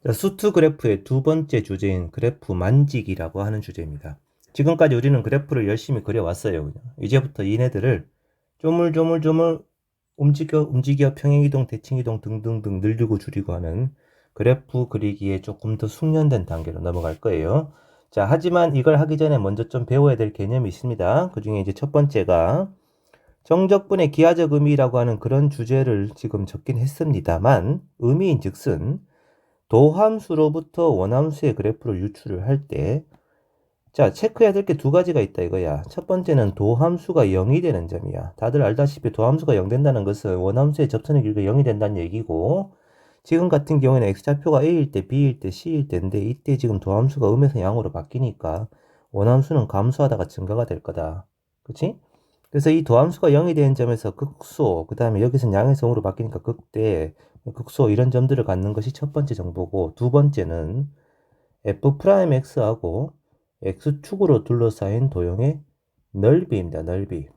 자, 수트 그래프의 두 번째 주제인 그래프 만지기라고 하는 주제입니다. 지금까지 우리는 그래프를 열심히 그려왔어요. 그냥. 이제부터 얘네들을 조물조물조물 움직여 평행이동, 대칭이동 등등등 늘리고 줄이고 하는 그래프 그리기에 조금 더 숙련된 단계로 넘어갈 거예요. 자, 하지만 이걸 하기 전에 먼저 좀 배워야 될 개념이 있습니다. 그 중에 이제 첫 번째가 정적분의 기하적 의미라고 하는 그런 주제를 지금 적긴 했습니다만, 의미인 즉슨 도함수로부터 원함수의 그래프를 유출을 할 때, 자, 체크해야 될 게 두 가지가 있다 이거야. 첫 번째는 도함수가 0이 되는 점이야. 다들 알다시피 도함수가 0 된다는 것은 원함수의 접선의 길이가 0이 된다는 얘기고, 지금 같은 경우에는 x좌표가 a일 때, b일 때, c일 때인데, 이때 지금 도함수가 음에서 양으로 바뀌니까 원함수는 감소하다가 증가가 될 거다. 그치? 그래서 이 도함수가 0이 되는 점에서 극소, 그 다음에 여기서는 양에서 음으로 바뀌니까 극대, 극소 이런 점들을 갖는 것이 첫 번째 정보고, 두 번째는 f'x하고 x축으로 둘러싸인 도형의 넓이입니다. 넓이.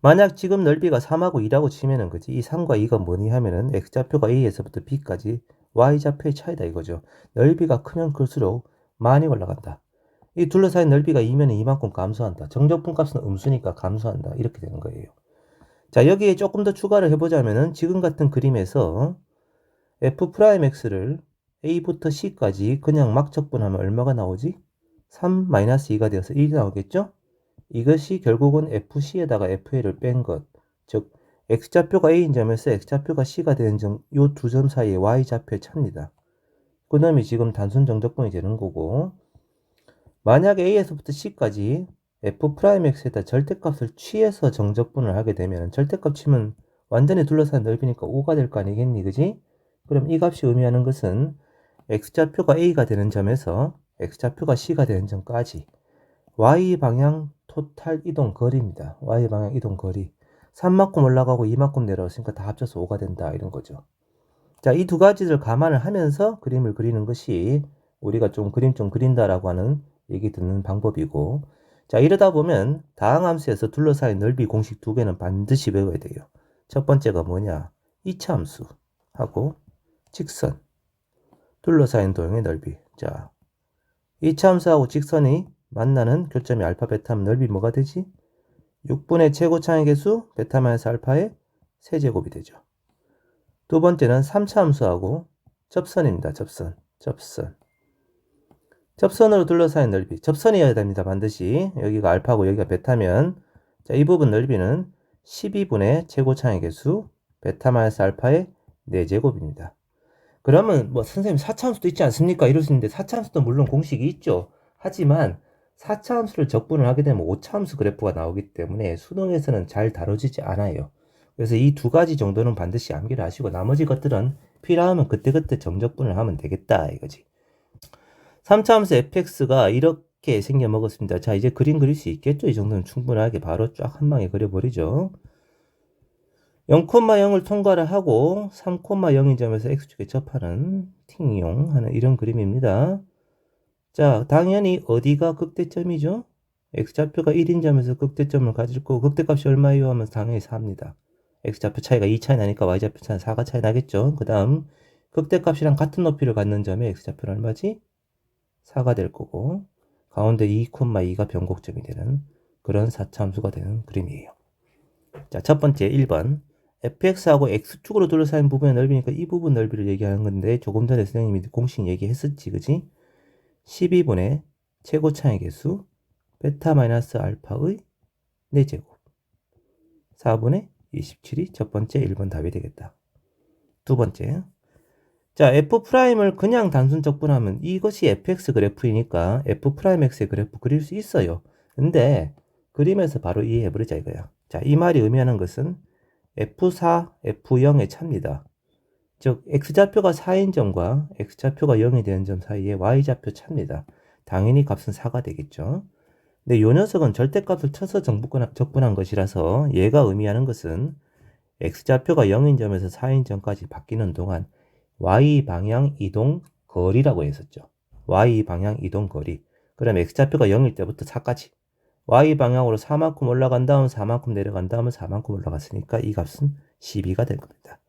만약 지금 넓이가 3하고 2라고 치면은 그지? 이 3과 2가 뭐니 하면은 x좌표가 a에서부터 b까지 y좌표의 차이다 이거죠. 넓이가 크면 클수록 많이 올라간다. 이 둘러싸인 넓이가 2면 이만큼 감소한다. 정적분 값은 음수니까 감소한다. 이렇게 되는 거예요. 자, 여기에 조금 더 추가를 해보자면은 지금 같은 그림에서 f'x를 a부터 c까지 그냥 막 적분하면 얼마가 나오지? 3-2가 되어서 1이 나오겠죠? 이것이 결국은 fc에다가 fa를 뺀 것. 즉, x좌표가 a인 점에서 x좌표가 c가 되는 점, 요 두 점 사이의 y좌표의 차입니다. 그놈이 지금 단순 정적분이 되는 거고, 만약 a에서부터 c까지 f'x에다 절대값을 취해서 정적분을 하게 되면 절대값 치면 완전히 둘러싼 넓이니까 5가 될 거 아니겠니, 그지? 그럼 이 값이 의미하는 것은 x좌표가 a가 되는 점에서 x좌표가 c가 되는 점까지 y방향 토탈 이동 거리입니다. y방향 이동 거리. 3만큼 올라가고 2만큼 내려왔으니까 다 합쳐서 5가 된다 이런 거죠. 자, 이 두 가지를 감안을 하면서 그림을 그리는 것이 우리가 좀 그림 좀 그린다라고 하는 얘기 듣는 방법이고, 자, 이러다 보면 다항함수에서 둘러싸인 넓이 공식 두 개는 반드시 외워야 돼요. 첫 번째가 뭐냐? 이차함수 하고 직선, 둘러싸인 도형의 넓이. 자, 이차함수하고 직선이 만나는 교점이 알파 베타면 넓이 뭐가 되지? 6분의 최고차의 개수 베타 마이너스 알파의 세제곱이 되죠. 두 번째는 3차 함수하고 접선입니다. 접선으로 둘러싸인 넓이. 접선이어야 됩니다. 반드시. 여기가 알파고 여기가 베타면, 자, 이 부분 넓이는 12분의 최고차의 개수 베타 마이너스 알파의 4제곱입니다. 그러면 뭐 선생님 4차 함수도 있지 않습니까? 이럴 수 있는데 4차 함수도 물론 공식이 있죠. 하지만 4차 함수를 적분을 하게 되면 5차 함수 그래프가 나오기 때문에 수능에서는 잘 다뤄지지 않아요. 그래서 이 두 가지 정도는 반드시 암기를 하시고 나머지 것들은 필요하면 그때그때 정적분을 하면 되겠다 이거지. 3차 함수 fx가 이렇게 생겨 먹었습니다. 자, 이제 그림 그릴 수 있겠죠? 이 정도는 충분하게 바로 쫙 한 방에 그려버리죠. 0,0을 통과를 하고 3,0인 점에서 x축에 접하는 팅용 하는 이런 그림입니다. 자, 당연히 어디가 극대점이죠? x좌표가 1인 점에서 극대점을 가질 거고 극대값이 얼마예요? 하면 당연히 4입니다. x좌표 차이가 2 차이 나니까 y좌표 차이는 4가 차이 나겠죠? 그 다음 극대값이랑 같은 높이를 갖는 점에 x좌표는 얼마지? 4가 될 거고 가운데 2,2가 변곡점이 되는 그런 4차 함수가 되는 그림이에요. 자, 첫 번째 1번 fx하고 x축으로 둘러싸인 부분의 넓이니까 이 부분 넓이를 얘기하는 건데 조금 전에 선생님이 공식 얘기했었지, 그지? 12분의 최고차의 개수 베타 마이너스 알파의 4제곱 4분의 27이 첫 번째 1번 답이 되겠다. 두 번째, 자, f'을 그냥 단순 적분하면 이것이 fx 그래프이니까 f'x의 그래프 그릴 수 있어요. 근데 그림에서 바로 이해해버리자 이거야. 자, 이 말이 의미하는 것은 f4, f0의 차입니다. 즉 x좌표가 4인 점과 x좌표가 0이 되는 점 사이에 y좌표 차입니다. 당연히 값은 4가 되겠죠. 근데 이 녀석은 절대값을 쳐서 적분한 것이라서 얘가 의미하는 것은 x좌표가 0인 점에서 4인 점까지 바뀌는 동안 y방향 이동 거리라고 했었죠. y방향 이동 거리. 그럼 x좌표가 0일 때부터 4까지 y방향으로 4만큼 올라간 다음 4만큼 내려간 다음은 4만큼 올라갔으니까 이 값은 12가 될 겁니다.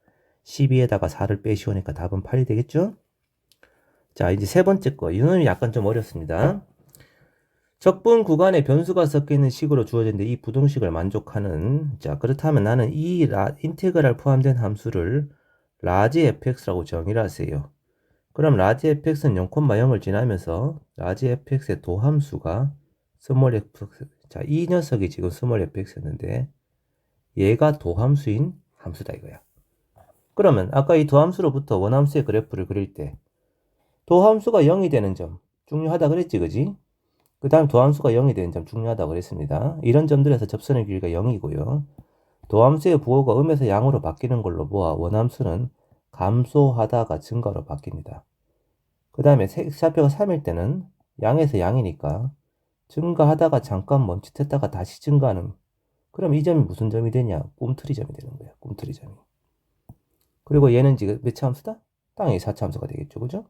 12에다가 4를 빼시오니까 답은 8이 되겠죠? 자, 이제 세 번째 거. 이거는 약간 좀 어렵습니다. 적분 구간에 변수가 섞여 있는 식으로 주어졌는데 이 부등식을 만족하는, 자, 그렇다면 나는 이 인테그랄 포함된 함수를 라지 fx라고 정의를 하세요. 그럼 라지 fx는 0,0을 지나면서 라지 fx의 도함수가 스몰 fx. 자, 이 녀석이 지금 스몰 fx였는데 얘가 도함수인 함수다 이거야. 그러면 아까 이 도함수로부터 원함수의 그래프를 그릴 때 도함수가 0이 되는 점 중요하다 그랬지, 그지? 그 다음 도함수가 0이 되는 점 중요하다 그랬습니다. 이런 점들에서 접선의 길이가 0이고요. 도함수의 부호가 음에서 양으로 바뀌는 걸로 보아 원함수는 감소하다가 증가로 바뀝니다. 그 다음에 x좌표가 3일 때는 양에서 양이니까 증가하다가 잠깐 멈칫했다가 다시 증가하는, 그럼 이 점이 무슨 점이 되냐? 꿈틀이 점이 되는 거야. 꿈틀이 점이. 그리고 얘는 지금 몇 차 함수다? 당연히 4차 함수가 되겠죠. 그죠?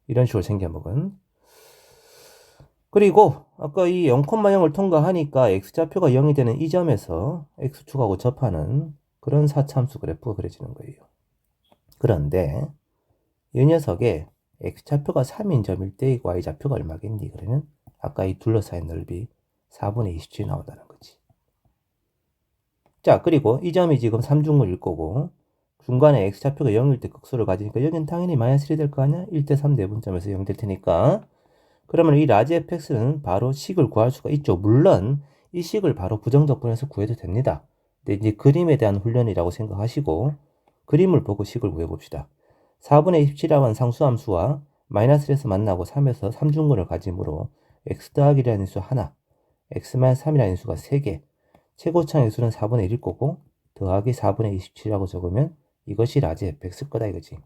이런 식으로 생겨먹은. 그리고 아까 이 0,0을 통과하니까 x좌표가 0이 되는 이 점에서 x축하고 접하는 그런 4차 함수 그래프가 그려지는 거예요. 그런데 이 녀석의 x좌표가 3인 점일 때 y좌표가 얼마겠니? 그러면 아까 이 둘러싸인 넓이 4분의 27이 나온다는 거지. 자, 그리고 이 점이 지금 3중물일 거고 중간에 x좌표가 0일 때 극소를 가지니까 여긴 당연히 마이너스 1이 될 거 아니야? 1대 3 내분점에서 0 될 테니까. 그러면 이 라지 fx는 바로 식을 구할 수가 있죠. 물론 이 식을 바로 부정적분해서 구해도 됩니다. 근데 이제 그림에 대한 훈련이라고 생각하시고 그림을 보고 식을 구해봅시다. 4분의 27이라는 상수함수와 마이너스 1에서 만나고 3에서 3중근을 가지므로 x 더하기 1이라는 수 하나, x-3이라는 수가 3개, 최고차의 수는 4분의 1일 거고 더하기 4분의 27이라고 적으면 이것이 라지 fx일 거다 이거지.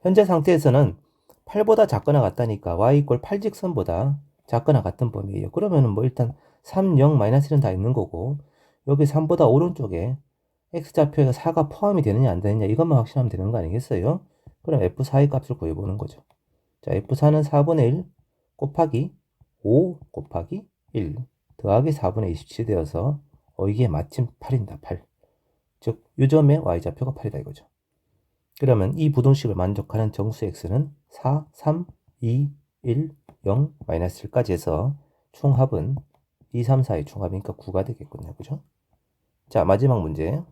현재 상태에서는 8보다 작거나 같다니까 y 이꼴 8직선보다 작거나 같은 범위예요. 그러면은 뭐 일단 3, 0, 마이너스 1은 다 있는 거고 여기 3보다 오른쪽에 x좌표에서 4가 포함이 되느냐 안 되느냐 이것만 확실하면 되는 거 아니겠어요? 그럼 f4의 값을 구해보는 거죠. 자, f4는 4분의 1 곱하기 5 곱하기 1 더하기 4분의 27이 되어서 이게 마침 8입니다. 8. 즉, 요점의 y좌표가 8이다 이거죠. 그러면 이 부등식을 만족하는 정수 x는 4, 3, 2, 1, 0, 마이너스 1까지 해서 총합은 2, 3, 4의 총합이니까 9가 되겠군요. 그죠? 자, 마지막 문제.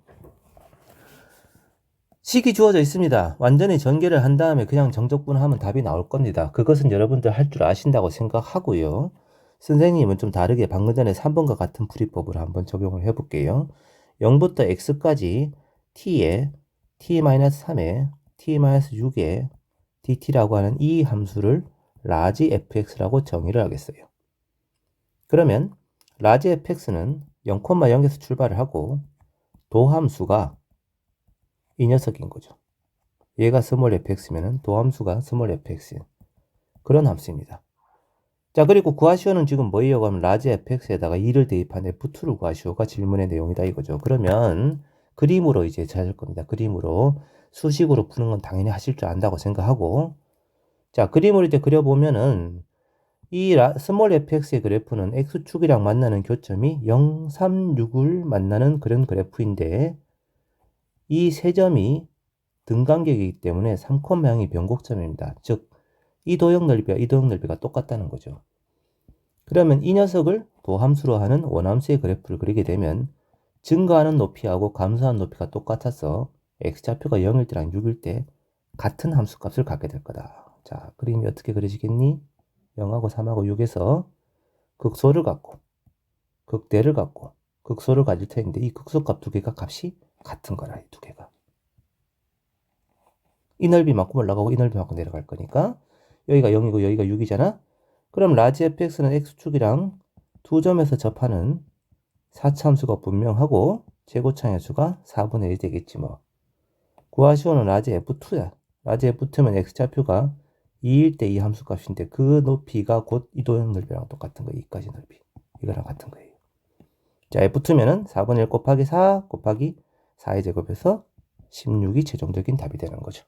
식이 주어져 있습니다. 완전히 전개를 한 다음에 그냥 정적분하면 답이 나올 겁니다. 그것은 여러분들 할 줄 아신다고 생각하고요. 선생님은 좀 다르게 방금 전에 3번과 같은 풀이법을 한번 적용을 해볼게요. 0부터 x까지 t에 t-3에 t-6에 dt라고 하는 이 함수를 라지 fx라고 정의를 하겠어요. 그러면 라지 fx는 0,0에서 출발을 하고 도함수가 이 녀석인 거죠. 얘가 스몰 fx면은 도함수가 스몰 fx인 그런 함수입니다. 자, 그리고 구하시오는 지금 뭐예요? 그럼 라지 fx에다가 2를 대입한 f2를 구하시오가 질문의 내용이다 이거죠. 그러면 그림으로 이제 찾을 겁니다. 그림으로 수식으로 푸는 건 당연히 하실 줄 안다고 생각하고, 자, 그림을 이제 그려보면은 이 스몰 fx의 그래프는 x축이랑 만나는 교점이 0, 3, 6을 만나는 그런 그래프인데 이 세 점이 등간격이기 때문에 3,0이 변곡점입니다. 즉, 이 도형 넓이와 이 도형 넓이가 똑같다는 거죠. 그러면 이 녀석을 도함수로 하는 원함수의 그래프를 그리게 되면 증가하는 높이하고 감소하는 높이가 똑같아서 x좌표가 0일 때랑 6일 때 같은 함수값을 갖게 될 거다. 자, 그림이 어떻게 그려지겠니? 0하고 3하고 6에서 극소를 갖고 극대를 갖고 극소를 가질 텐데 이 극소값 두 개가 값이 같은 거라, 이 두 개가. 이 넓이만큼 올라가고 이 넓이만큼 내려갈 거니까 여기가 0이고 여기가 6이잖아. 그럼 라지 fx는 x축이랑 두 점에서 접하는 4차 함수가 분명하고 최고차의 수가 4분의 1 되겠지 뭐. 구하시오는 라지 f2야. 라지 f2면 x좌표가 2일 때 이 함수값인데 그 높이가 곧 이 도형 넓이랑 똑같은 거예요. 이까지 넓이. 이거랑 같은 거예요. 자, f2면은 4분의 1 곱하기 4 곱하기 4의 제곱에서 16이 최종적인 답이 되는 거죠.